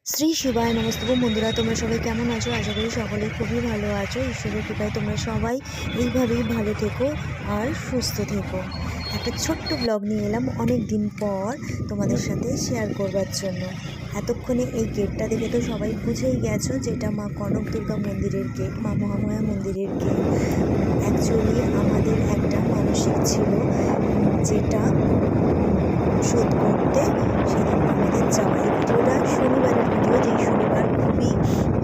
শ্রী শিবায় নমস্তু বন্ধুরা, তোমরা সবাই কেমন আছো? আশা করি সকলেই খুবই ভালো আছো। ঈশ্বরের কৃপায় তোমরা সবাই এইভাবেই ভালো থেকো আর সুস্থ থেকো। একটা ছোট্ট ব্লগ নিয়ে এলাম অনেক দিন পর তোমাদের সাথে শেয়ার করবার জন্য। এতক্ষণে এই গেটটা দেখে তো সবাই বুঝেই গেছো যেটা মা কনক দুর্গা মন্দিরের গেট, মা মহামায়া মন্দিরের গেট। অ্যাকচুয়ালি আমাদের একটা মানসিক ছিল, যেটা শোধ করতে সেদিন আমাদের যাওয়া। এই ভিডিওটা শনিবারের ভিডিও, যেই শনিবার খুবই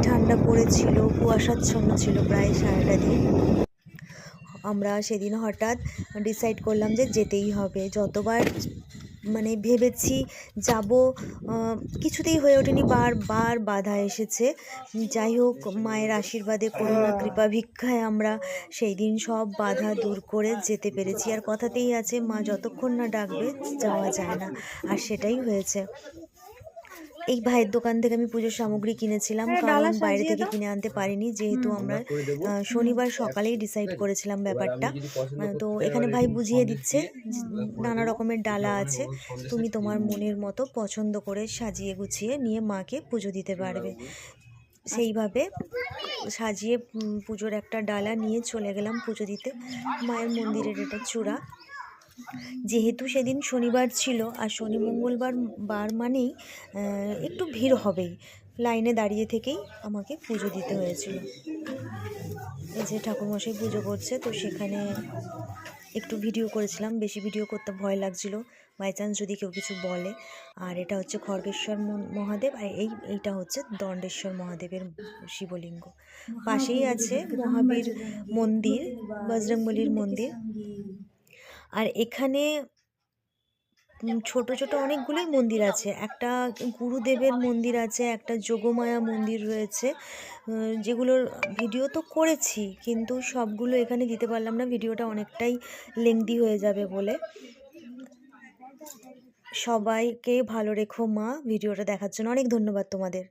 ঠান্ডা পড়েছিল, কুয়াশাচ্ছন্ন ছিল প্রায় সারাটা দিন। আমরা সেদিন হঠাৎ ডিসাইড করলাম যে যেতেই হবে। যতবার ভেবেছি যাব, কিছুতেই হয়ে ওঠেনি, বারবার বাধা এসেছে। যাই হোক, মায়ের আশীর্বাদে, করুণা কৃপা ভিক্ষায় আমরা সেই দিন সব বাধা দূর করে যেতে পেরেছি। আর কথাতেই আছে, মা যতক্ষণ না ডাকবে যাওয়া যায় না, আর সেটাই হয়েছে। এই ভাইয়ের দোকান থেকে আমি পুজোর সামগ্রী কিনেছিলাম, কারণ বাইরে থেকে কিনে আনতে পারিনি, যেহেতু আমরা শনিবার সকালেই ডিসাইড করেছিলাম ব্যাপারটা। তো এখানে ভাই বুঝিয়ে দিচ্ছে, নানা রকমের ডালা আছে, তুমি তোমার মনের মতো পছন্দ করে সাজিয়ে গুছিয়ে নিয়ে মাকে পুজো দিতে পারবে। সেইভাবে সাজিয়ে পুজোর একটা ডালা নিয়ে চলে গেলাম পুজো দিতে মায়ের মন্দিরের। এটা চূড়া। যেহেতু সেদিন শনিবার ছিল, আর শনি মঙ্গলবার বার মানেই একটু ভিড় হবেই, লাইনে দাঁড়িয়ে থেকেই আমাকে পুজো দিতে হয়েছিল। এই যে ঠাকুরমশাই পুজো করছে, তো সেখানে একটু ভিডিও করেছিলাম, বেশি ভিডিও করতে ভয় লাগছিল, বাই চান্স যদি কেউ কিছু বলে। আর এটা হচ্ছে খড়গেশ্বর মহাদেব, আর এইটা হচ্ছে দণ্ডেশ্বর মহাদেবের শিবলিঙ্গ। পাশেই আছে মহাবীর মন্দির, বজরংবলীর মন্দির। আর এখানে ছোট ছোট অনেকগুলোই মন্দির আছে। একটা গুরুদেবের মন্দির আছে, একটা যোগমায়া মন্দির রয়েছে, যেগুলোর ভিডিও তো করেছি, কিন্তু সবগুলো এখানে দিতে পারলাম না, ভিডিওটা অনেকটাই লেংদি হয়ে যাবে বলে। সবাইকে ভালো রেখো মা। ভিডিওটা দেখার জন্য অনেক ধন্যবাদ তোমাদের।